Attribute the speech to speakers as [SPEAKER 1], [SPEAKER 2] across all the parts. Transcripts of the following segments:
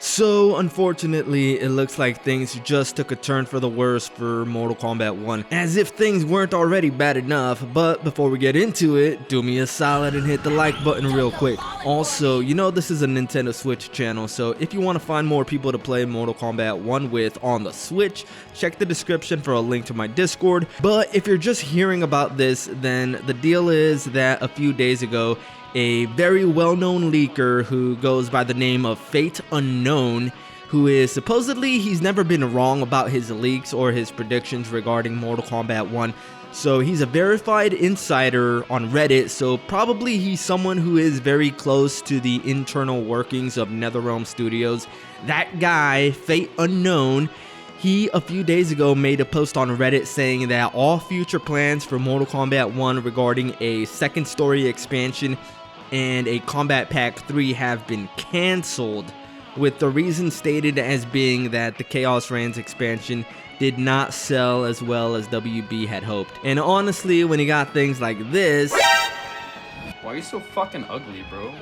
[SPEAKER 1] So unfortunately, it looks like things just took a turn for the worse for Mortal Kombat 1, as if things weren't already bad enough. But before we get into it, do me a solid and hit the like button real quick. Also, you know this is a Nintendo Switch channel, so if you want to find more people to play Mortal Kombat 1 with on the Switch, check the description for a link to my Discord. But if you're just hearing about this, then the deal is that a few days ago, a very well-known leaker who goes by the name of Fate Unknown, who is supposedly he's never been wrong about his leaks or his predictions regarding Mortal Kombat 1. So he's a verified insider on Reddit, so probably he's someone who is very close to the internal workings of NetherRealm Studios. That guy, Fate Unknown, he a few days ago made a post on Reddit saying that all future plans for Mortal Kombat 1 regarding a second story expansion and a Kombat Pack 3 have been cancelled, with the reason stated as being that the Khaos Reigns Expansion did not sell as well as WB had hoped. And honestly, when you got things like this,
[SPEAKER 2] why are you so fucking ugly, bro?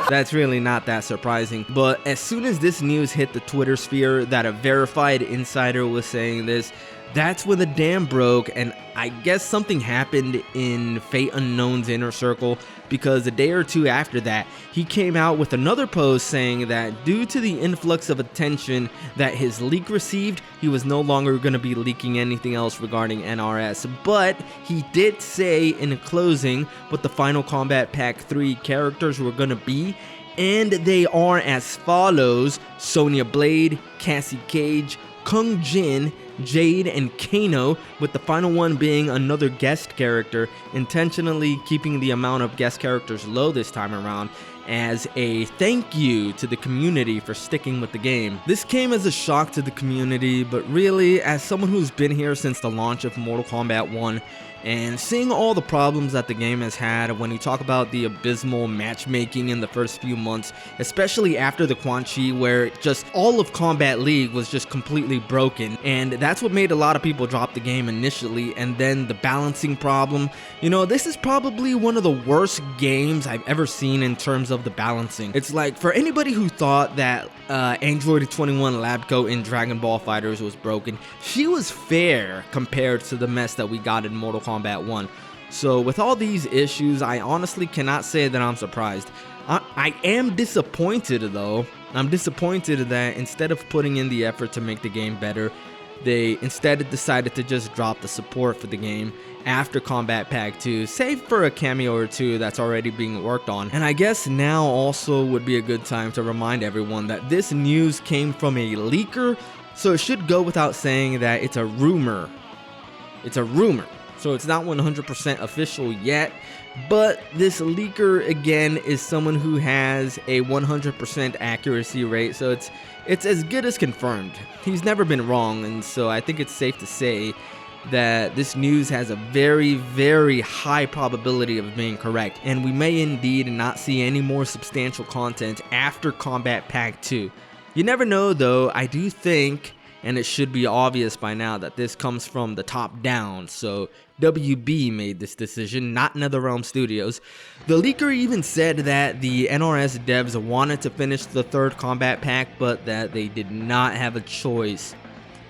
[SPEAKER 1] That's really not that surprising. But as soon as this news hit the Twitter sphere that a verified insider was saying this, that's when the dam broke, and I guess something happened in Fate Unknown's inner circle, because a day or two after that, he came out with another post saying that due to the influx of attention that his leak received, he was no longer going to be leaking anything else regarding NRS. But he did say in closing what the final Kombat Pack 3 characters were going to be, and they are as follows: Sonya Blade, Cassie Cage, Kung Jin, Jade, and Kano, with the final one being another guest character, intentionally keeping the amount of guest characters low this time around as a thank you to the community for sticking with the game. This came as a shock to the community, but really, as someone who's been here since the launch of Mortal Kombat 1, and seeing all the problems that the game has had, when you talk about the abysmal matchmaking in the first few months, especially after the Quan Chi, where just all of Combat League was just completely broken, and that's what made a lot of people drop the game initially. And then the balancing problem, you know, this is probably one of the worst games I've ever seen in terms of the balancing. It's like, for anybody who thought that Android 21 Labco in Dragon Ball FighterZ was broken, she was fair compared to the mess that we got in Mortal Kombat 1. So with all these issues, I honestly cannot say that I'm surprised. I am disappointed though. I'm disappointed that instead of putting in the effort to make the game better, they instead decided to just drop the support for the game after Kombat Pack 2, save for a cameo or two that's already being worked on. And I guess now also would be a good time to remind everyone that this news came from a leaker, so it should go without saying that it's a rumor. It's a rumor, so it's not 100% official yet. But this leaker, again, is someone who has a 100% accuracy rate, so it's as good as confirmed. He's never been wrong, and so I think it's safe to say that this news has a very, very high probability of being correct, and we may indeed not see any more substantial content after Kombat Pack 2. You never know though. I do think, and it should be obvious by now, that this comes from the top down, so WB made this decision, not NetherRealm Studios. The leaker even said that the NRS devs wanted to finish the third Kombat Pack, but that they did not have a choice.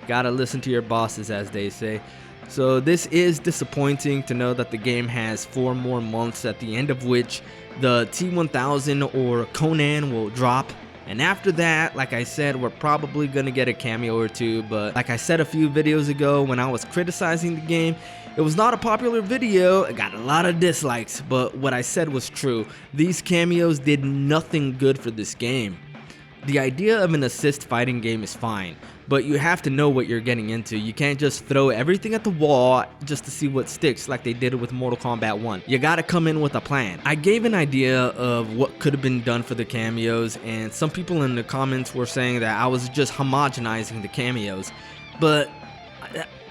[SPEAKER 1] Gotta listen to your bosses, as they say. So this is disappointing to know that the game has 4 more months, at the end of which the T1000 or Conan will drop. And after that, like I said, we're probably gonna get a cameo or two, but like I said a few videos ago when I was criticizing the game, it was not a popular video. It got a lot of dislikes, but what I said was true. These cameos did nothing good for this game. The idea of an assist fighting game is fine, but you have to know what you're getting into. You can't just throw everything at the wall just to see what sticks like they did with Mortal Kombat 1. You gotta come in with a plan. I gave an idea of what could have been done for the cameos, and some people in the comments were saying that I was just homogenizing the cameos, but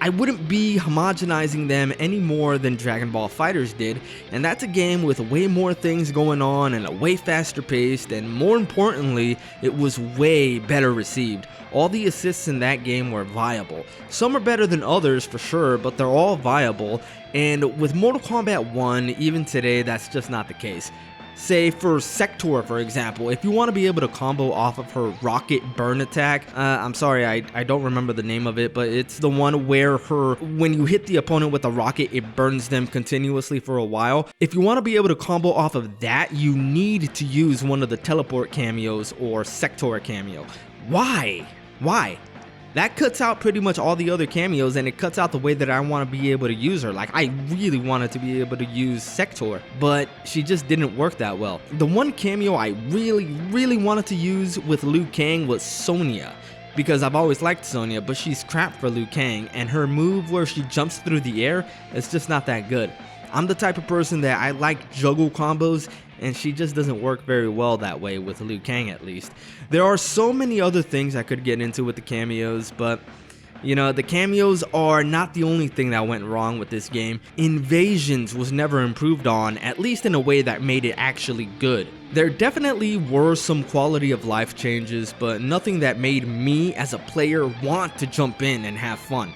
[SPEAKER 1] I wouldn't be homogenizing them any more than Dragon Ball FighterZ did, and that's a game with way more things going on and a way faster paced, and more importantly, it was way better received. All the assists in that game were viable. Some are better than others for sure, but they're all viable, and with Mortal Kombat 1, even today, that's just not the case. Say for Sector, for example, if you want to be able to combo off of her rocket burn attack, I'm sorry, I don't remember the name of it, but it's the one where when you hit the opponent with a rocket, it burns them continuously for a while. If you want to be able to combo off of that, you need to use one of the teleport cameos or Sector cameo. Why? That cuts out pretty much all the other cameos, and it cuts out the way that I want to be able to use her. Like, I really wanted to be able to use Sector, but she just didn't work that well. The one cameo I really wanted to use with Liu Kang was Sonya, because I've always liked Sonya, but she's crap for Liu Kang, and her move where she jumps through the air is just not that good. I'm the type of person that I like juggle combos, and she just doesn't work very well that way with Liu Kang, at least. There are so many other things I could get into with the cameos, but you know, the cameos are not the only thing that went wrong with this game. Invasions was never improved on, at least in a way that made it actually good. There definitely were some quality of life changes, but nothing that made me as a player want to jump in and have fun.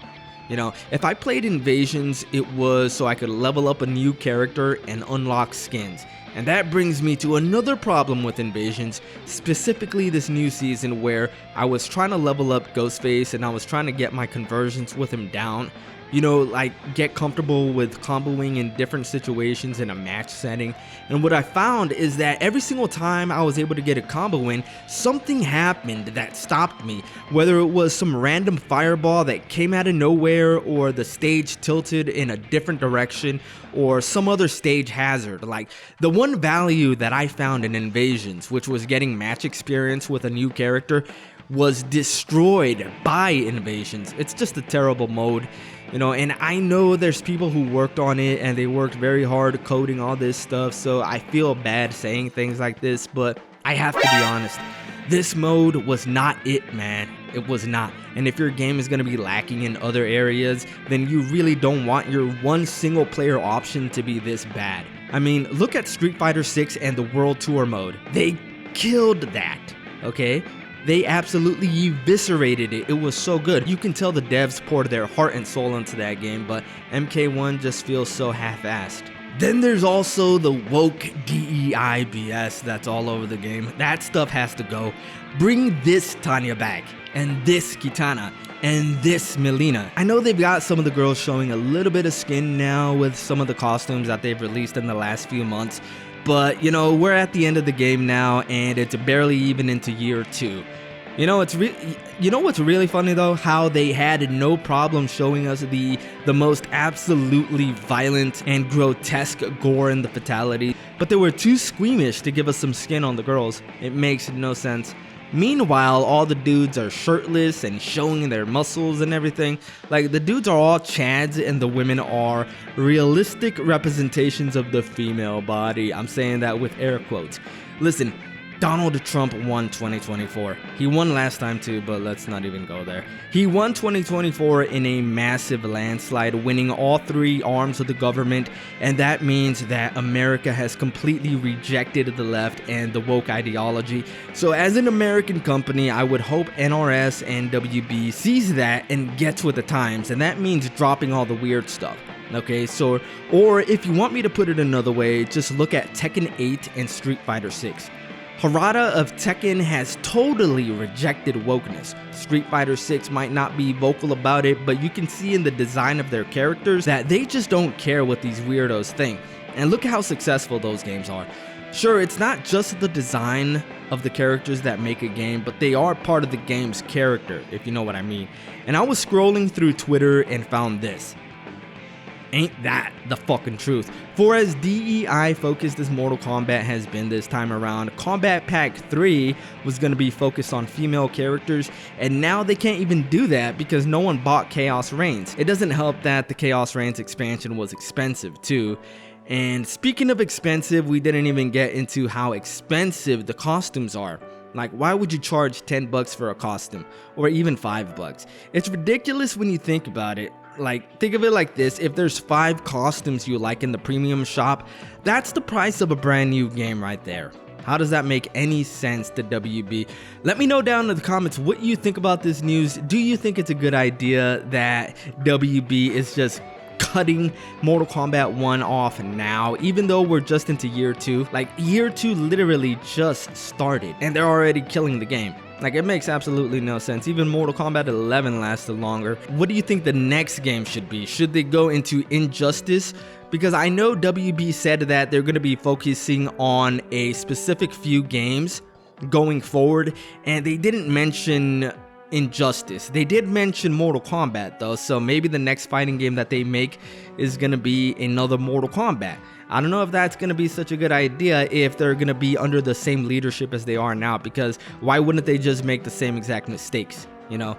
[SPEAKER 1] You know, if I played Invasions, it was so I could level up a new character and unlock skins. And that brings me to another problem with Invasions, specifically this new season where I was trying to level up Ghostface and I was trying to get my conversions with him down. You know, like get comfortable with comboing in different situations in a match setting. And what I found is that every single time I was able to get a combo in, something happened that stopped me. Whether it was some random fireball that came out of nowhere, or the stage tilted in a different direction, or some other stage hazard. Like, the one value that I found in Invasions, which was getting match experience with a new character, was destroyed by Invasions. It's just a terrible mode. You know, and I know there's people who worked on it and they worked very hard coding all this stuff, so I feel bad saying things like this, but I have to be honest. This mode was not it, man. It was not. And if your game is going to be lacking in other areas, then you really don't want your one single player option to be this bad. I mean, look at Street Fighter 6 and the World Tour mode. They killed that, okay? They absolutely eviscerated it. It was so good. You can tell the devs poured their heart and soul into that game, but MK1 just feels so half-assed. Then there's also the woke DEI BS that's all over the game. That stuff has to go. Bring this Tanya back, and this Kitana, and this Melina. I know they've got some of the girls showing a little bit of skin now with some of the costumes that they've released in the last few months, but you know, we're at the end of the game now, and it's barely even into year 2. You know, what's really funny though? How they had no problem showing us the most absolutely violent and grotesque gore in the fatality, but they were too squeamish to give us some skin on the girls. It makes no sense. Meanwhile, all the dudes are shirtless and showing their muscles and everything. Like, the dudes are all chads and the women are realistic representations of the female body. I'm saying that with air quotes. Listen, Donald Trump won 2024. He won last time too, but let's not even go there. He won 2024 in a massive landslide, winning all 3 arms of the government, and that means that America has completely rejected the left and the woke ideology. So as an American company, I would hope NRS and WB sees that and gets with the times, and that means dropping all the weird stuff. Okay, so, or if you want me to put it another way, just look at Tekken 8 and Street Fighter 6. Harada of Tekken has totally rejected wokeness. Street Fighter 6 might not be vocal about it, but you can see in the design of their characters that they just don't care what these weirdos think. And look how successful those games are. Sure, it's not just the design of the characters that make a game, but they are part of the game's character, if you know what I mean. And I was scrolling through Twitter and found this. Ain't that the fucking truth? For as DEI focused as Mortal Kombat has been this time around, Kombat Pack 3 was going to be focused on female characters, and now they can't even do that because no one bought Khaos Reigns. It doesn't help that the Khaos Reigns expansion was expensive too. And speaking of expensive, we didn't even get into how expensive the costumes are. Like, why would you charge $10 for a costume? Or even $5? It's ridiculous when you think about it. Like, think of it like this: if there's 5 costumes you like in the premium shop, that's the price of a brand new game right there. How does that make any sense to WB? Let me know down in the comments what you think about this news. Do you think it's a good idea that WB is just cutting Mortal Kombat 1 off now, even though we're just into year 2. Like, year 2 literally just started and they're already killing the game. Like, it makes absolutely no sense. Even Mortal Kombat 11 lasted longer. What do you think the next game should be? Should they go into Injustice? Because I know WB said that they're going to be focusing on a specific few games going forward, and they didn't mention Injustice. They did mention Mortal Kombat though, so maybe the next fighting game that they make is going to be another Mortal Kombat. I don't know if that's going to be such a good idea if they're going to be under the same leadership as they are now, because why wouldn't they just make the same exact mistakes, you know?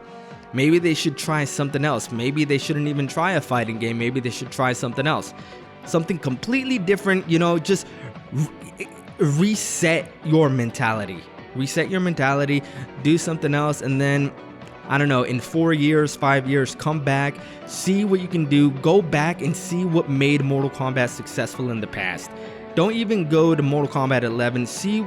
[SPEAKER 1] Maybe they should try something else. Maybe they shouldn't even try a fighting game. Maybe they should try something else. Something completely different, you know, just reset your mentality. Reset your mentality, do something else, and then, I don't know, in 4 years, 5 years, come back, see what you can do, go back and see what made Mortal Kombat successful in the past. Don't even go to Mortal Kombat 11, see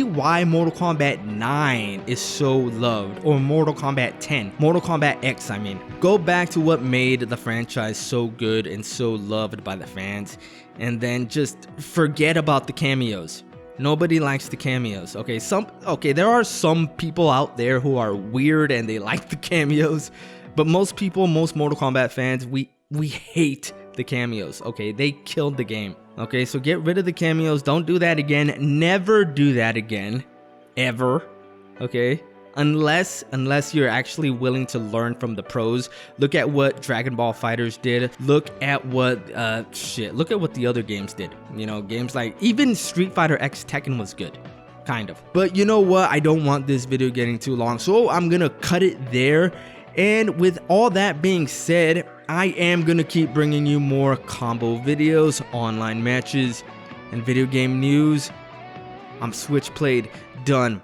[SPEAKER 1] why Mortal Kombat 9 is so loved, or Mortal Kombat 10, Mortal Kombat X, I mean. Go back to what made the franchise so good and so loved by the fans, and then just forget about the cameos. Nobody likes the cameos. Okay, there are some people out there who are weird and they like the cameos, but most people, most Mortal Kombat fans, we hate the cameos. Okay, they killed the game. Okay, so get rid of the cameos. Don't do that again. Never do that again, ever. Okay, unless you're actually willing to learn from the pros. Look at what Dragon Ball FighterZ did. Look at what look at what the other games did. You know, games like even Street Fighter X Tekken was good, kind of. But you know what, I don't want this video getting too long, so I'm gonna cut it there. And with all that being said, I am gonna keep bringing you more combo videos, online matches, and video game news. I'm Switchplayed, done.